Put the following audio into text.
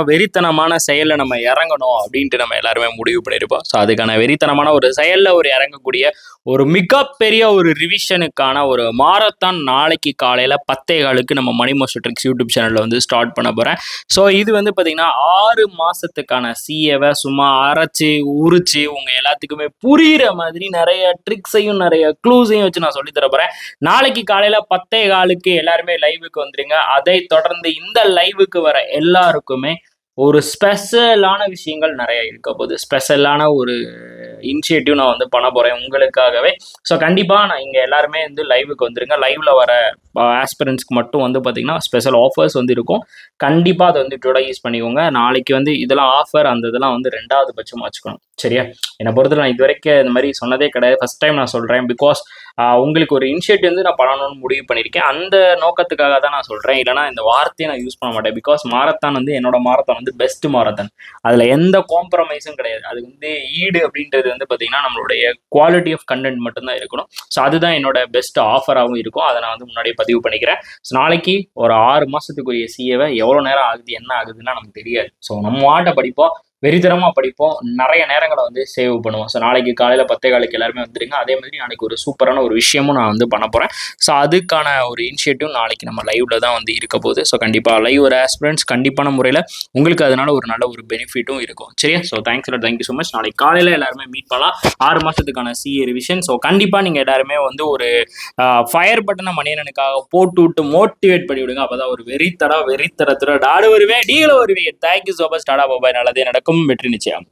வெறித்தனமான செயல்ல நம்ம இறங்கணும் அப்படின்ட்டு நம்ம எல்லாருமே முடிவு பண்ணியிருப்போம். ஸோ அதுக்கான வெறித்தனமான ஒரு செயல்ல இறங்கக்கூடிய ஒரு மிகப்பெரிய ஒரு ரிவிஷனுக்கான ஒரு மாரத்தான் நாளைக்கு காலையில 10:15க்கு நம்ம மணி மோஸ்ட் ட்ரிக்ஸ் யூடியூப் சேனல்ல ஸ்டார்ட் பண்ண போறேன். ஸோ இது பார்த்தீங்கன்னா 6 மாசத்துக்கான சிஏவை சும்மா அரைச்சு உரிச்சு உங்க எல்லாத்துக்குமே புரியிற மாதிரி நிறைய ட்ரிக்ஸையும் நிறைய க்ளூஸையும் வச்சு நான் சொல்லி தர போறேன். நாளைக்கு காலையில 10:15க்கு எல்லாருமே லைவுக்கு வந்துருங்க. அதை தொடர்ந்து இந்த லைவுக்கு வர எல்லாருக்குமே ஒரு ஸ்பெஷலான விஷயங்கள் நிறைய இருக்க போகுது. ஸ்பெஷலான ஒரு இனிஷியேட்டிவ் நான் பண்ண போறேன் உங்களுக்காகவே. ஸோ கண்டிப்பா நான் இங்க எல்லாருமே லைவுக்கு வந்துருங்க. லைவ்ல வர ஆஸ்பிரன்ஸ்க்கு மட்டும் பார்த்தீங்கன்னா ஸ்பெஷல் ஆஃபர்ஸ் இருக்கும். கண்டிப்பா அதை யூட்டிலைஸ் பண்ணிக்கோங்க. நாளைக்கு இதெல்லாம் ஆஃபர் அந்த இதெல்லாம் 2வது பட்சமா வச்சுக்கணும். சரியா? என்னை பொறுத்தவரை நான் இது வரைக்கும் இந்த மாதிரி சொன்னதே கிடையாது. ஃபர்ஸ்ட் டைம் நான் சொல்றேன். பிகாஸ் உங்களுக்கு ஒரு இனிஷியேட்டிவ் நான் பண்ணணும்னு முடிவு பண்ணியிருக்கேன். அந்த நோக்கத்துக்காக தான் நான் சொல்றேன். இல்லைனா இந்த வார்த்தையை நான் யூஸ் பண்ண மாட்டேன். பிகாஸ் மாரத்தான் என்னோட மாரத்தான் பெஸ்ட் மாரத்தான். அதுல எந்த காம்ப்ரமைஸும் கிடையாது. அது ஈடு அப்படின்றது பார்த்தீங்கன்னா நம்மளுடைய குவாலிட்டி ஆஃப் கண்டென்ட் மட்டும்தான் இருக்கணும். ஸோ அதுதான் என்னோட பெஸ்ட் ஆஃபராகவும் இருக்கும். அதை நான் முன்னாடியே பதிவு பண்ணிக்கிறேன். ஸோ நாளைக்கு ஒரு 6 மாசத்துக்குரிய சிஏவை எவ்வளோ நேரம் ஆகுது என்ன ஆகுதுன்னா நமக்கு தெரியாது. ஸோ நம்ம ஆட்டை படிப்போம், வெறித்தனமாக படிப்போம், நிறைய நேரங்களை சேவ் பண்ணுவோம். ஸோ நாளைக்கு காலையில் 10:15க்கு எல்லாருமே வந்துருங்க. அதே மாதிரி நாளைக்கு ஒரு சூப்பரான ஒரு விஷயமும் நான் பண்ண போகிறேன். ஸோ அதுக்கான ஒரு இனிஷியேட்டிவ் நாளைக்கு நம்ம லைவ்ல தான் இருக்க போகுது. ஸோ கண்டிப்பாக லைவ் ஒரு ஆஸ்பிரன்ஸ் கண்டிப்பான முறையில் உங்களுக்கு அதனால ஒரு நல்ல ஒரு பெனிஃபிட்டும் இருக்கும். சரியா? So thank you so much. நாளைக்கு காலையில் எல்லாருமே மீட் பண்ணலாம். 6 மாதத்துக்கான சிஏ ரிவிஷன். ஸோ கண்டிப்பாக நீங்கள் எல்லாருமே ஒரு ஃபயர் பட்டனை மணியனுக்காக போட்டு விட்டு மோட்டிவேட் பண்ணி விடுங்க. அப்போதான் ஒரு வெறித்தரத்தோட நாடு வருவேன், நீங்களும் வருவீங்க. Thank you so much. Tata bye bye. நல்லதே நடக்கும். வெற்றி நிச்சயம்.